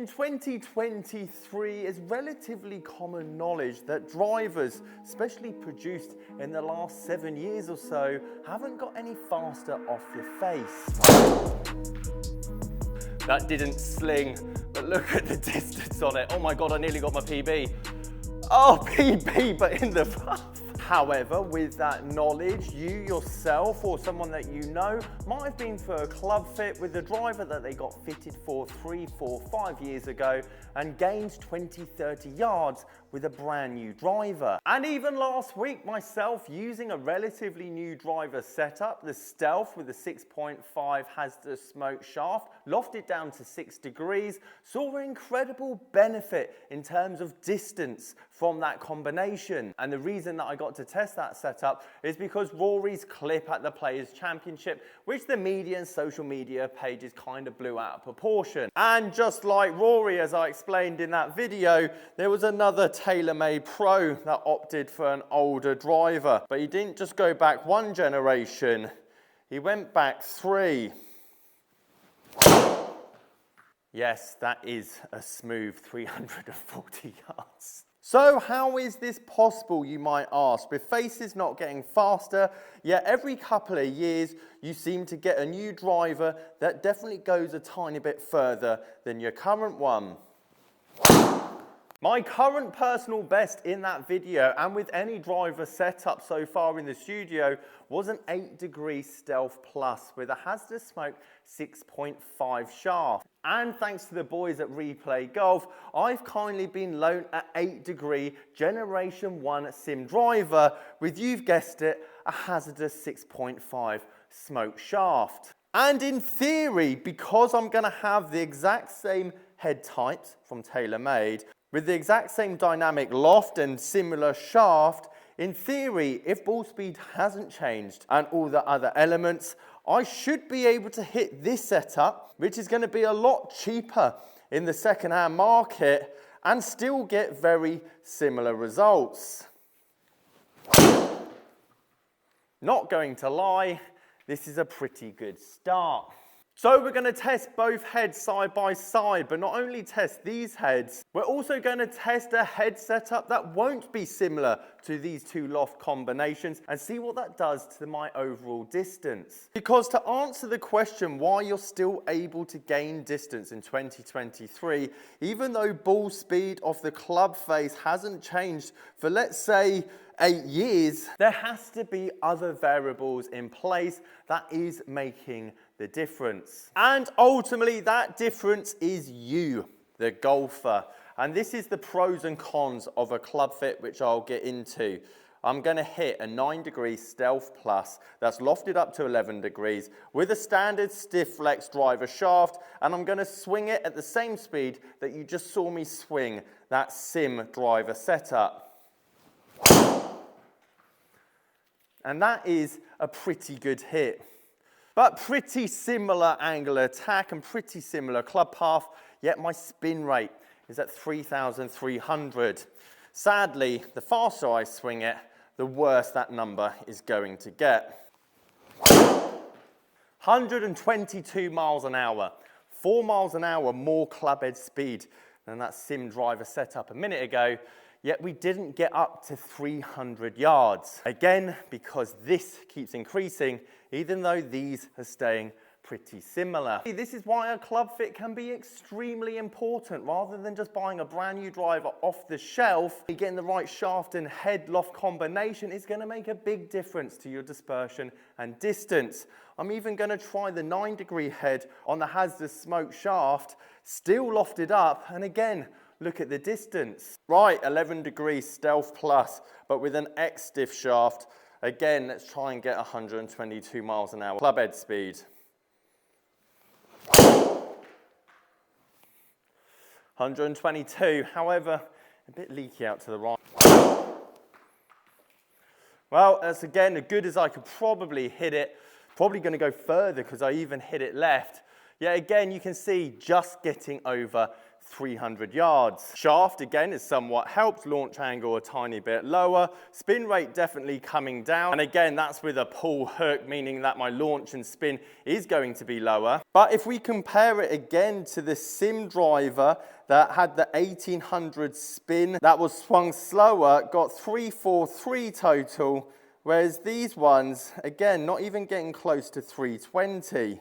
In 2023, it's relatively common knowledge that drivers, especially produced in the last 7 years or so, haven't got any faster off the face. That didn't sling, but look at the distance on it. Oh my God, I nearly got my PB. Oh, PB, but in the rough. However, with that knowledge, you yourself or someone that you know might have been for a club fit with the driver that they got fitted for 3, 4, 5 years ago and gained 20, 30 yards with a brand new driver. And even last week myself, using a relatively new driver setup, the Stealth with a 6.5 hazardous smoke shaft, lofted down to 6 degrees, saw an incredible benefit in terms of distance from that combination. And the reason that I got to test that setup is because Rory's clip at the Players' Championship, which the media and social media pages kind of blew out of proportion. And just like Rory, as I explained in that video, there was another TaylorMade Pro that opted for an older driver. But he didn't just go back 1 generation, he went back 3. Yes, that is a smooth 340 yards. So how is this possible, you might ask? With faces not getting faster, yet every couple of years you seem to get a new driver that definitely goes a tiny bit further than your current one. My current personal best in that video, and with any driver setup so far in the studio, was an 8 degree Stealth Plus with a hazardous smoke 6.5 shaft. And thanks to the boys at Replay Golf, I've kindly been loaned an 8 degree Generation 1 sim driver with, you've guessed it, a hazardous 6.5 smoke shaft. And in theory, because I'm going to have the exact same head types from TaylorMade, with the exact same dynamic loft and similar shaft, in theory, if ball speed hasn't changed and all the other elements, I should be able to hit this setup, which is going to be a lot cheaper in the second-hand market, and still get very similar results. Not going to lie, this is a pretty good start. So we're going to test both heads side by side, but not only test these heads, we're also going to test a head setup that won't be similar to these two loft combinations and see what that does to my overall distance. Because to answer the question why you're still able to gain distance in 2023, even though ball speed off the club face hasn't changed for, let's say, 8 years, there has to be other variables in place that is making the difference. And ultimately, that difference is you, the golfer. And this is the pros and cons of a club fit, which I'll get into. I'm going to hit a 9 degree Stealth Plus that's lofted up to 11 degrees with a standard stiff flex driver shaft, and I'm going to swing it at the same speed that you just saw me swing that sim driver setup. And that is a pretty good hit. But pretty similar angle attack and pretty similar club path, yet my spin rate is at 3,300. Sadly, the faster I swing it, the worse that number is going to get. 122 miles an hour, 4 miles an hour more club head speed than that sim driver setup a minute ago, yet we didn't get up to 300 yards. Again, because this keeps increasing, even though these are staying pretty similar. This is why a club fit can be extremely important. Rather than just buying a brand new driver off the shelf, getting the right shaft and head loft combination is going to make a big difference to your dispersion and distance. I'm even going to try the 9 degree head on the hazardous smoke shaft, still lofted up, and again, look at the distance. Right, 11 degree Stealth Plus, but with an X stiff shaft. Again, let's try and get 122 miles an hour club head speed. 122, however, a bit leaky out to the right. Well, that's again as good as I could probably hit it. Probably going to go further because I even hit it left. Yet again, you can see just getting over 300 yards. Shaft again is somewhat helped, launch angle a tiny bit lower, spin rate definitely coming down, and again that's with a pull hook, meaning that my launch and spin is going to be lower. But if we compare it again to the sim driver that had the 1800 spin, that was swung slower, got 343 total, whereas these ones, again, not even getting close to 320.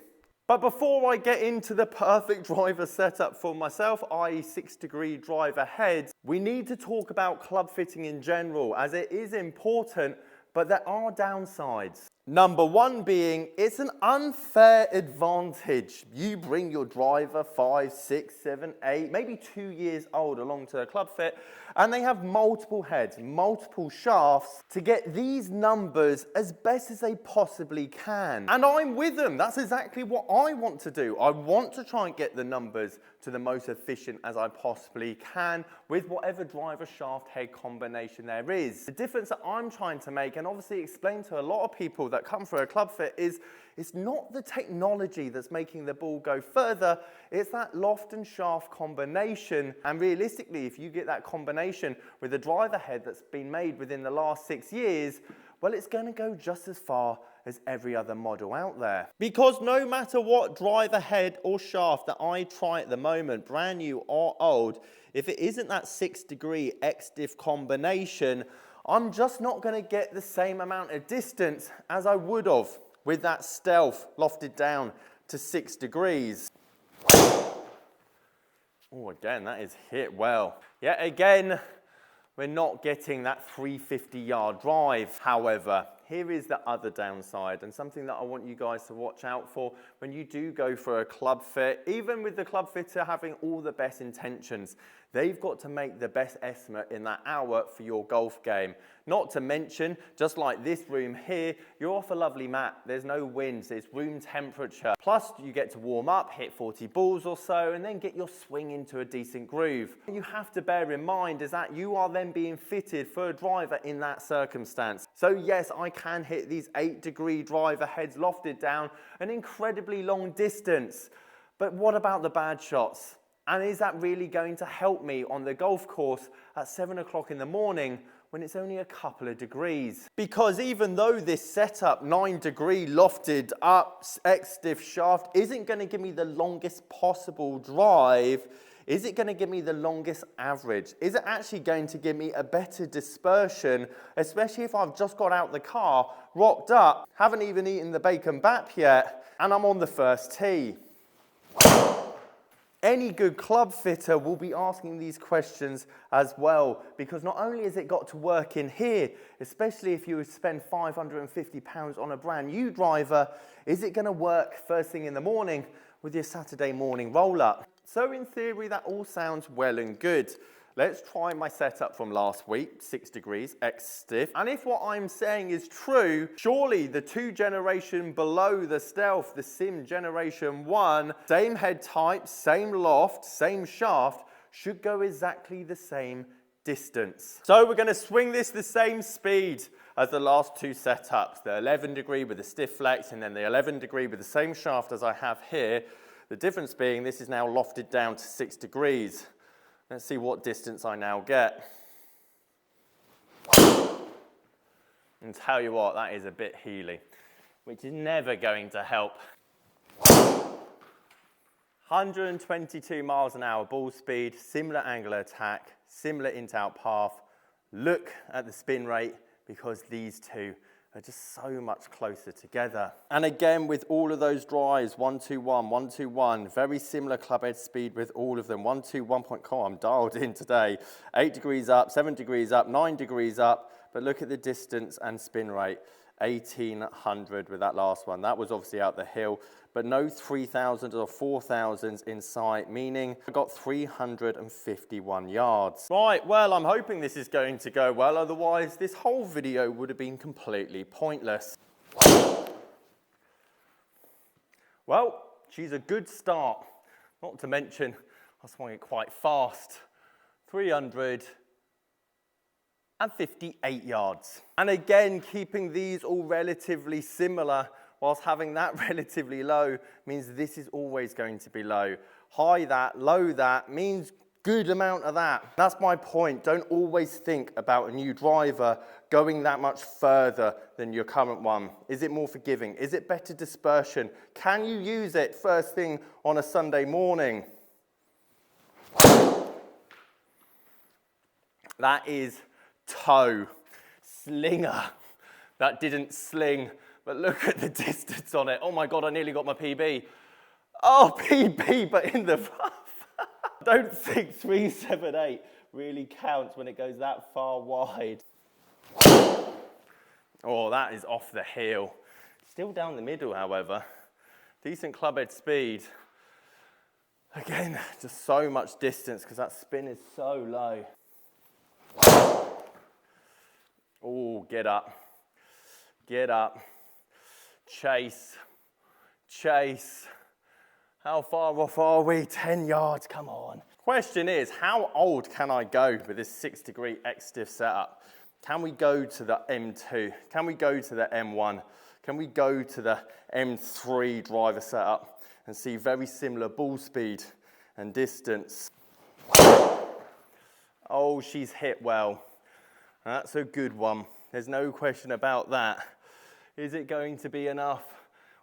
But before I get into the perfect driver setup for myself, i.e. 6-degree driver heads, we need to talk about club fitting in general, as it is important, but there are downsides. Number one being, it's an unfair advantage. You bring your driver 5, 6, 7, 8, maybe 2 years old along to a club fit, and they have multiple heads, multiple shafts to get these numbers as best as they possibly can. And I'm with them. That's exactly what I want to do. I want to try and get the numbers to the most efficient as I possibly can with whatever driver shaft head combination there is. The difference that I'm trying to make, and obviously explain to a lot of people that come for a club fit, is it's not the technology that's making the ball go further, it's that loft and shaft combination. And realistically, if you get that combination with a driver head that's been made within the last 6 years, well, it's going to go just as far as every other model out there. Because no matter what driver head or shaft that I try at the moment, brand new or old, if it isn't that 6-degree X-diff combination, I'm just not going to get the same amount of distance as I would have with that stealth lofted down to 6 degrees. Oh, again, that is hit well. Yet again, we're not getting that 350-yard drive. However, here is the other downside, and something that I want you guys to watch out for when you do go for a club fit. Even with the club fitter having all the best intentions, they've got to make the best estimate in that hour for your golf game. Not to mention, just like this room here, you're off a lovely mat. There's no winds, it's room temperature. Plus, you get to warm up, hit 40 balls or so, and then get your swing into a decent groove. What you have to bear in mind is that you are then being fitted for a driver in that circumstance. So yes, I can hit these 8-degree driver heads lofted down an incredibly long distance. But what about the bad shots? And is that really going to help me on the golf course at 7 o'clock in the morning when it's only a couple of degrees? Because even though this setup, 9-degree lofted up X-diff shaft, isn't going to give me the longest possible drive, is it going to give me the longest average? Is it actually going to give me a better dispersion, especially if I've just got out the car, rocked up, haven't even eaten the bacon bap yet, and I'm on the first tee? Any good club fitter will be asking these questions as well, because not only has it got to work in here, especially if you would spend £550 on a brand new driver, is it going to work first thing in the morning with your Saturday morning roll-up? So in theory, that all sounds well and good. Let's try my setup from last week, 6 degrees, X-stiff. And if what I'm saying is true, surely the 2 generation below the Stealth, the Sim Generation 1, same head type, same loft, same shaft, should go exactly the same distance. So we're going to swing this the same speed as the last 2 setups, the 11-degree with the stiff flex and then the 11-degree with the same shaft as I have here. The difference being this is now lofted down to 6 degrees. Let's see what distance I now get. And tell you what, that is a bit heely, which is never going to help. 122 miles an hour ball speed, similar angular attack, similar in-out path. Look at the spin rate, because these two are just so much closer together. And again, with all of those drives, 121, 121, very similar club head speed with all of them. 121.com, I'm dialed in today. 8 degrees up, 7 degrees up, 9 degrees up, but look at the distance and spin rate. 1800 with that last one. That was obviously out the hill, but no 3000s or 4000s in sight, meaning I got 351 yards. Right, well, I'm hoping this is going to go well, otherwise this whole video would have been completely pointless. Well, she's a good start, not to mention I swung it quite fast. 358 yards. And again, keeping these all relatively similar whilst having that relatively low means this is always going to be low. High that, low that means good amount of that. That's my point. Don't always think about a new driver going that much further than your current one. Is it more forgiving? Is it better dispersion? Can you use it first thing on a Sunday morning? That is toe. Slinger. That didn't sling, but look at the distance on it. Oh my God, I nearly got my PB. Oh, PB, but in the rough. Don't think 378 really counts when it goes that far wide. Oh, that is off the heel. Still down the middle, however. Decent clubhead speed. Again, just so much distance because that spin is so low. Oh, get up. Get up. Chase. Chase. How far off are we? 10 yards, come on. Question is, how old can I go with this 6-degree X-Stiff setup? Can we go to the M2? Can we go to the M1? Can we go to the M3 driver setup and see very similar ball speed and distance? Oh, she's hit well. That's a good one. There's no question about that. Is it going to be enough?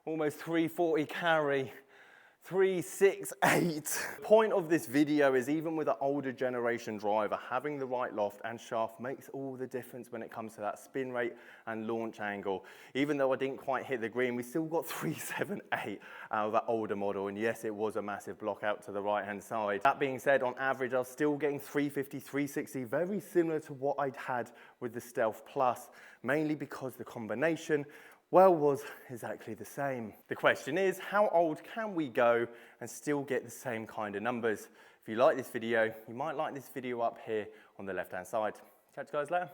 Almost 340 carry. 368. The point of this video is even with an older generation driver, having the right loft and shaft makes all the difference when it comes to that spin rate and launch angle. Even though I didn't quite hit the green, we still got 378 out of that older model. And yes, it was a massive block out to the right-hand side. That being said, on average, I was still getting 350, 360, very similar to what I'd had with the Stealth Plus, mainly because the combination was exactly the same. The question is, how old can we go and still get the same kind of numbers? If you like this video, you might like this video up here on the left-hand side. Catch you guys later.